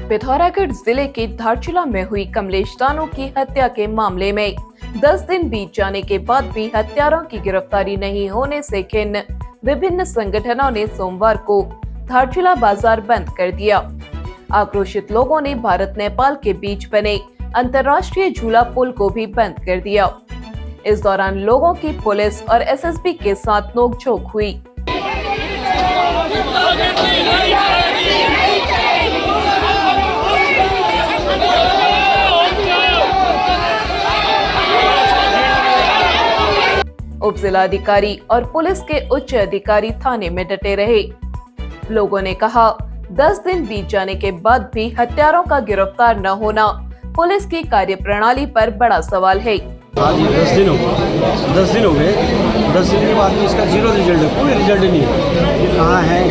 पिथौरागढ़ जिले के धारचूला में हुई कमलेश दानो की हत्या के मामले में 10 दिन बीत जाने के बाद भी हत्यारों की गिरफ्तारी नहीं होने से खिन्न विभिन्न संगठनों ने सोमवार को धारचूला बाजार बंद कर दिया। आक्रोशित लोगों ने भारत नेपाल के बीच बने अंतर्राष्ट्रीय झूला पुल को भी बंद कर दिया। इस दौरान लोगों की पुलिस और एसएसबी के साथ नोकझोंक हुई। उप जिलाधिकारी और पुलिस के उच्च अधिकारी थाने में डटे रहे। लोगों ने कहा, 10 दिन बीत जाने के बाद भी हत्यारों का गिरफ्तार न होना पुलिस की कार्यप्रणाली पर बड़ा सवाल है। आज 10 दिन हो गए। 10 दिन के बाद भी इसका जीरो रिजल्ट है, कोई रिजल्ट नहीं है। कहाँ है,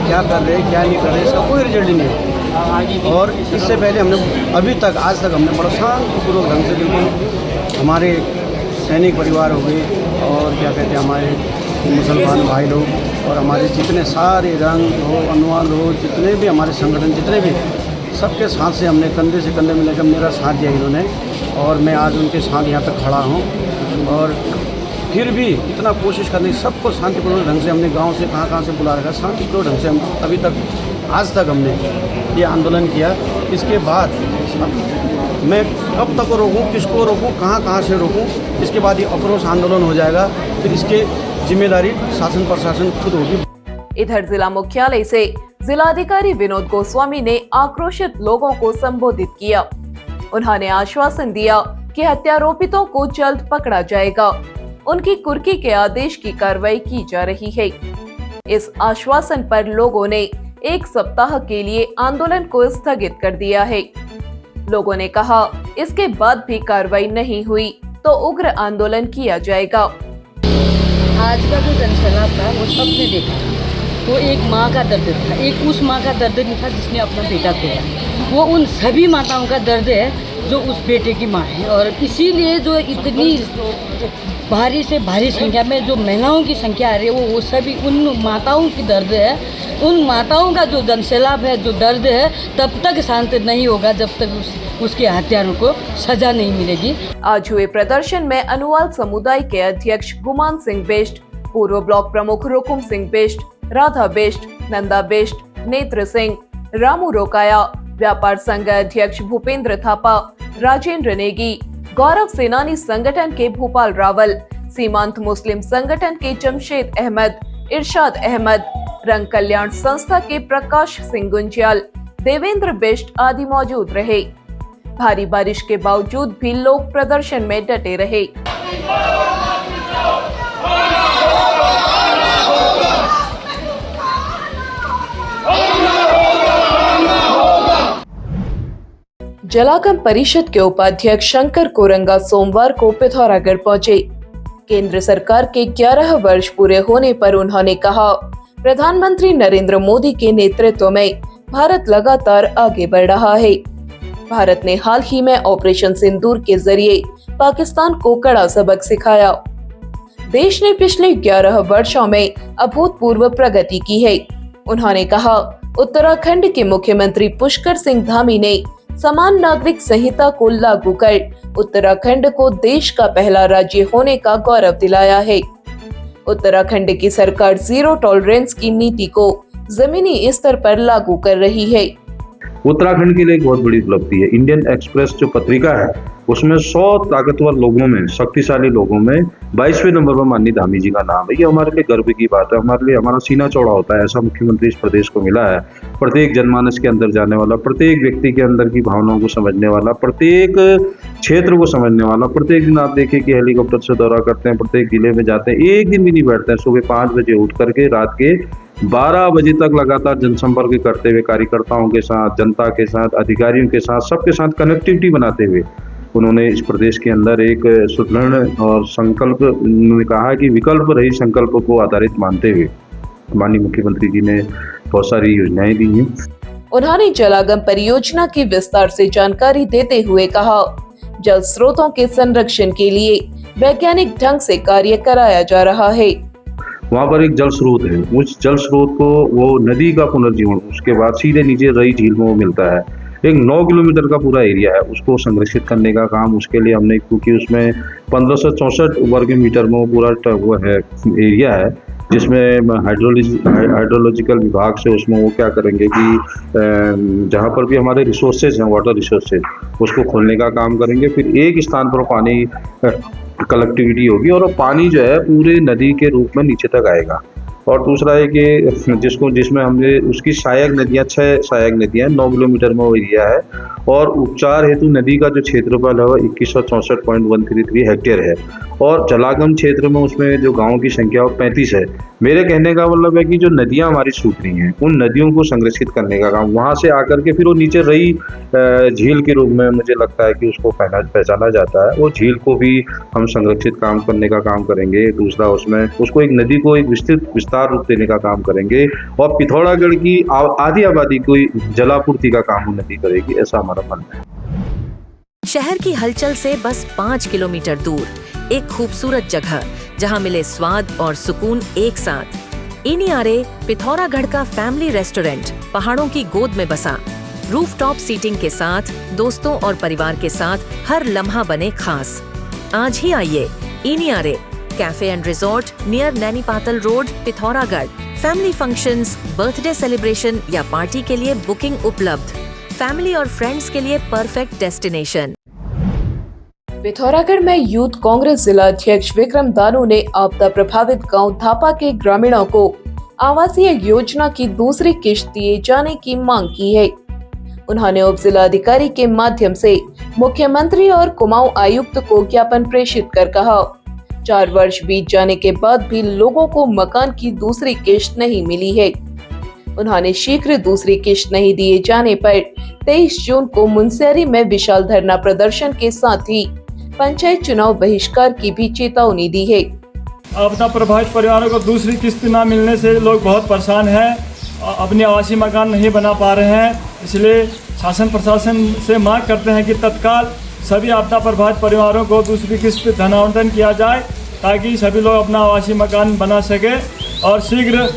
क्या कर रहे हैं, क्या नहीं कर रहे, इसका कोई रिजल्ट नहीं है। और इससे पहले हमने आज तक हमने बड़ा शांतिपूर्वक ढंग से बिल्कुल हमारे सैनिक परिवार हो गए और क्या कहते हैं हमारे मुसलमान भाई लोग और हमारे जितने सारे रंग हो, अनुवाद हो, जितने भी हमारे संगठन जितने भी सबके साथ से हमने कंधे से कंधे मिलाकर मेरा साथ दिया इन्होंने और मैं आज उनके साथ यहाँ पे खड़ा हूँ। और फिर भी इतना कोशिश करने सबको शांतिपूर्ण ढंग से हमने गांव से कहाँ से बुला रखा, शांतिपूर्ण ढंग से हम अभी तक आज तक हमने ये आंदोलन किया। इसके बाद मैं कब तक रोकूं, किसको रोकूं, कहाँ से रोकूं, इसके बाद ये आक्रोश आंदोलन हो जाएगा। फिर इसके जिम्मेदारी शासन प्रशासन खुद होगी। इधर जिला मुख्यालय से जिलाधिकारी विनोद गोस्वामी ने आक्रोशित लोगों को संबोधित किया। उन्होंने आश्वासन दिया कि हत्यारोपितों को जल्द पकड़ा जाएगा। उनकी कुर्की के आदेश की कार्रवाई की जा रही है। इस आश्वासन पर लोगों ने 1 सप्ताह के लिए आंदोलन को स्थगित कर दिया है। लोगों ने कहा, इसके बाद भी कार्रवाई नहीं हुई तो उग्र आंदोलन किया जाएगा। आज का जो जनसैलाब था वो सबने देखा। वो एक माँ का दर्द था, एक उस माँ का दर्द नहीं था जिसने अपना बेटा खोया। वो उन सभी माताओं का दर्द है जो उस बेटे की माँ है। और इसीलिए जो इतनी भारी से भारी संख्या में जो महिलाओं की संख्या आ रही है वो सभी उन माताओं की दर्द है। उन माताओं का जो जनसैलाब है, जो दर्द है, तब तक शांत नहीं होगा जब तक उसके हत्यारों को सजा नहीं मिलेगी। आज हुए प्रदर्शन में अनुवाल समुदाय के अध्यक्ष गुमान सिंह बेस्ट, पूर्व ब्लॉक प्रमुख Rukum Singh best, Radha best, Nanda best, नेत्र सिंह, रामू रोकाया, व्यापार संघ अध्यक्ष भूपेंद्र थापा, राजेंद्र नेगी, गौरव सेनानी संगठन के भूपाल रावल, सीमांत मुस्लिम संगठन के जमशेद अहमद, इरशाद अहमद, रंग कल्याण संस्था के प्रकाश सिंह गुंजियाल, देवेंद्र बेस्ट आदि मौजूद रहे। भारी बारिश के बावजूद भी लोग प्रदर्शन में डटे रहे। जलागम परिषद के उपाध्यक्ष शंकर कोरंगा सोमवार को पिथौरागढ़ पहुंचे। केंद्र सरकार के 11 वर्ष पूरे होने पर उन्होंने कहा, प्रधानमंत्री नरेंद्र मोदी के नेतृत्व में भारत लगातार आगे बढ़ रहा है। भारत ने हाल ही में ऑपरेशन सिंदूर के जरिए पाकिस्तान को कड़ा सबक सिखाया। देश ने पिछले 11 वर्षों में अभूतपूर्व प्रगति की है। उन्होंने कहा, उत्तराखंड के मुख्यमंत्री पुष्कर सिंह धामी ने समान नागरिक संहिता को लागू कर उत्तराखंड को देश का पहला राज्य होने का गौरव दिलाया है। उत्तराखंड की सरकार जीरो टॉलरेंस की नीति को जमीनी स्तर पर लागू कर रही है। उत्तराखंड के लिए एक बहुत बड़ी उपलब्धि है। इंडियन एक्सप्रेस जो पत्रिका है उसमें 100 ताकतवर लोगों में, शक्तिशाली लोगों में 22वें नंबर पर माननीय धामी जी का नाम है। ये हमारे लिए गर्व की बात है। हमारे लिए हमारा सीना चौड़ा होता है, ऐसा मुख्यमंत्री इस प्रदेश को मिला है। प्रत्येक जनमानस के अंदर जाने वाला, प्रत्येक व्यक्ति के अंदर की भावनाओं को समझने वाला, प्रत्येक क्षेत्र को समझने वाला। प्रत्येक दिन आप देखिए कि हेलीकॉप्टर से दौरा करते हैं, प्रत्येक जिले में जाते हैं, एक दिन भी नहीं बैठते हैं। सुबह 5 बजे उठ करके रात के 12 बजे तक लगातार जनसंपर्क करते हुए कार्यकर्ताओं के साथ, जनता के साथ, अधिकारियों के साथ, सबके साथ कनेक्टिविटी बनाते हुए उन्होंने इस प्रदेश के अंदर एक सुदृढ़ और संकल्प, उन्होंने कहा कि विकल्प रही संकल्प को आधारित मानते हुए माननीय मुख्यमंत्री जी ने बहुत सारी योजनाएं दी हैं। उन्होंने जलागम परियोजना की विस्तार से जानकारी देते हुए कहा, जल स्रोतों के संरक्षण के लिए वैज्ञानिक ढंग से कार्य कराया जा रहा है। वहाँ पर एक जल स्रोत है, उस जल स्रोत को वो नदी का पुनर्जीवन उसके बाद सीधे नीचे रही झील में वो मिलता है। एक 9 किलोमीटर का पूरा एरिया है, उसको संरक्षित करने का काम उसके लिए हमने, क्योंकि उसमें 1564 वर्ग मीटर में वो पूरा वो है एरिया है, जिसमें हाइड्रोलॉजिकल विभाग से उसमें वो क्या करेंगे कि जहाँ पर भी हमारे रिसोर्सेज हैं, वाटर रिसोर्सेज, उसको खोलने का काम करेंगे। फिर एक स्थान पर पानी कलेक्टिविटी होगी और वो पानी जो है पूरे नदी के रूप में नीचे तक आएगा। और दूसरा है कि जिसमें हमने उसकी सहायक नदियाँ 6 सहायक नदियाँ 9 किलोमीटर में वो एरिया है, और उपचार हेतु नदी का जो क्षेत्रफल है वह 2164.133 हेक्टेयर है, और जलागम क्षेत्र में उसमें जो गाँव की संख्या वो 35 है। मेरे कहने का मतलब है कि जो नदियाँ हमारी सूख रही हैं, उन नदियों को संरक्षित करने का काम वहाँ से आकर के फिर वो नीचे रही झील के रूप में मुझे लगता है कि उसको पहचाना जाता है, वो झील को भी हम संरक्षित काम करने का काम करेंगे। दूसरा उसमें उसको एक नदी को एक विस्तार रूप देने का काम करेंगे, और पिथौरागढ़ की आधी आबादी को जलापूर्ति का काम वो नदी करेगी, ऐसा हमारा मानना है। शहर की हलचल से बस 5 किलोमीटर दूर एक खूबसूरत जगह जहां मिले स्वाद और सुकून एक साथ। इनियारे पिथौरागढ़ का फैमिली रेस्टोरेंट पहाड़ों की गोद में बसा, रूफटॉप सीटिंग के साथ दोस्तों और परिवार के साथ हर लम्हा बने खास। आज ही आइए इनियारे cafe and resort near Nainipatal road, Pithoragarh. Family functions, birthday celebration या पार्टी के लिए बुकिंग उपलब्ध। फैमिली और फ्रेंड्स के लिए परफेक्ट डेस्टिनेशन। पिथौरागढ़ में यूथ कांग्रेस जिला अध्यक्ष विक्रम दानू ने आपदा प्रभावित गांव धापा के ग्रामीणों को आवासीय योजना की दूसरी किश्त दिए जाने की मांग की है। उन्होंने उप जिलाधिकारी के माध्यम से मुख्यमंत्री और कुमाऊं आयुक्त को ज्ञापन प्रेषित कर कहा, 4 वर्ष बीत जाने के बाद भी लोगों को मकान की दूसरी किश्त नहीं मिली है। उन्होंने शीघ्र दूसरी किश्त नहीं दिए जाने पर 23 जून को मुनस्यारी में विशाल धरना प्रदर्शन के साथ ही पंचायत चुनाव बहिष्कार की भी चेतावनी दी है। आपदा प्रभावित परिवारों को दूसरी किस्त न मिलने से लोग बहुत परेशान हैं, अपने आवासीय मकान नहीं बना पा रहे हैं। इसलिए शासन प्रशासन से मांग करते हैं कि तत्काल सभी आपदा प्रभावित परिवारों को दूसरी किस्त धनावंतन किया जाए, ताकि सभी लोग अपना आवासीय मकान बना सके। और शीघ्र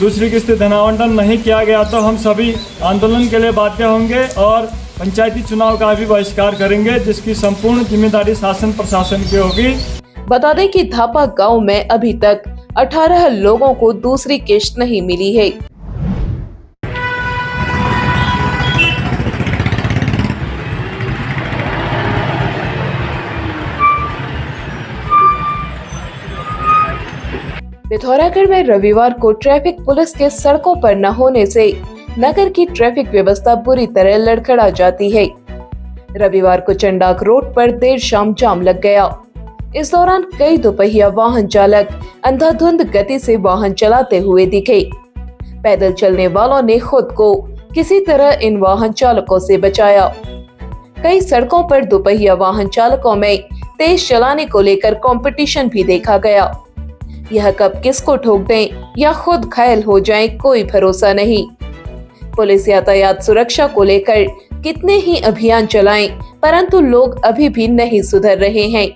दूसरी किस्त धनावंतन नहीं किया गया तो हम सभी आंदोलन के लिए बाध्य होंगे और पंचायती चुनाव का भी बहिष्कार करेंगे, जिसकी संपूर्ण जिम्मेदारी शासन प्रशासन की होगी। बता दें कि धापा गांव में अभी तक 18 लोगों को दूसरी किश्त नहीं मिली है। पिथौरागढ़ में रविवार को ट्रैफिक पुलिस के सड़कों पर न होने से नगर की ट्रैफिक व्यवस्था बुरी तरह लड़खड़ा जाती है। रविवार को चंडाक रोड पर देर शाम जाम लग गया। इस दौरान कई दोपहिया वाहन चालक अंधाधुंध गति से वाहन चलाते हुए दिखे। पैदल चलने वालों ने खुद को किसी तरह इन वाहन चालकों से बचाया। कई सड़कों पर दोपहिया वाहन चालकों में तेज चलाने को लेकर कंपटीशन भी देखा गया। यह कब किसको ठोक दें या खुद घायल हो जाएं, कोई भरोसा नहीं। पुलिस यातायात सुरक्षा को लेकर कितने ही अभियान चलाएं, परंतु लोग अभी भी नहीं सुधर रहे हैं।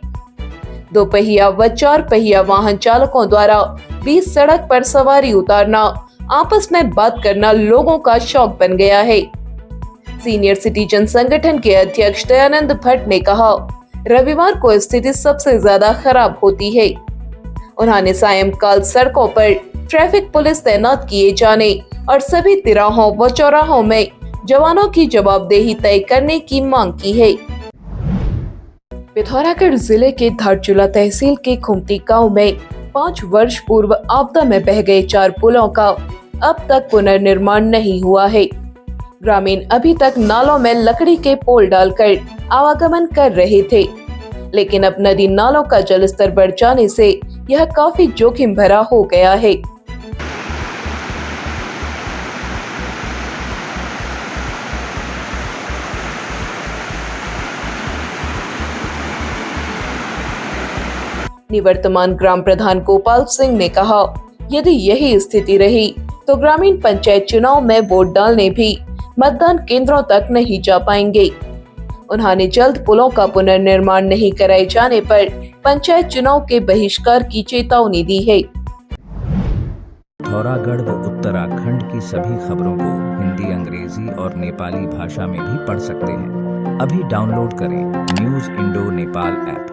2 पहिया व 4 पहिया वाहन चालकों द्वारा बीच सड़क पर सवारी उतारना, आपस में बात करना लोगों का शौक बन गया है। सीनियर सिटीजन संगठन के अध्यक्ष दयानंद भट्ट ने कहा, रविवार को स्थिति सबसे ज्यादा खराब होती है। उन्होंने सायंकाल सड़कों पर ट्रैफिक पुलिस तैनात किए जाने और सभी तिराहों व चौराहों में जवानों की जवाबदेही तय करने की मांग की है। पिथौरागढ़ जिले के धारचूला तहसील के खुमती गांव में 5 वर्ष पूर्व आपदा में बह गए 4 पुलों का अब तक पुनर्निर्माण नहीं हुआ है। ग्रामीण अभी तक नालों में लकड़ी के पोल डालकर आवागमन कर रहे थे, लेकिन अब नदी नालों का जलस्तर बढ़ जाने से यह काफी जोखिम भरा हो गया है। निवर्तमान ग्राम प्रधान गोपाल सिंह ने कहा, यदि यही स्थिति रही तो ग्रामीण पंचायत चुनाव में वोट डालने भी मतदान केंद्रों तक नहीं जा पाएंगे। उन्होंने जल्द पुलों का पुनर्निर्माण नहीं कराए जाने पर पंचायत चुनाव के बहिष्कार की चेतावनी दी है। पिथौरागढ़ व उत्तराखंड की सभी खबरों को हिंदी, अंग्रेजी और नेपाली भाषा में भी पढ़ सकते हैं। अभी डाउनलोड करें न्यूज़ इंडो नेपाल ऐप।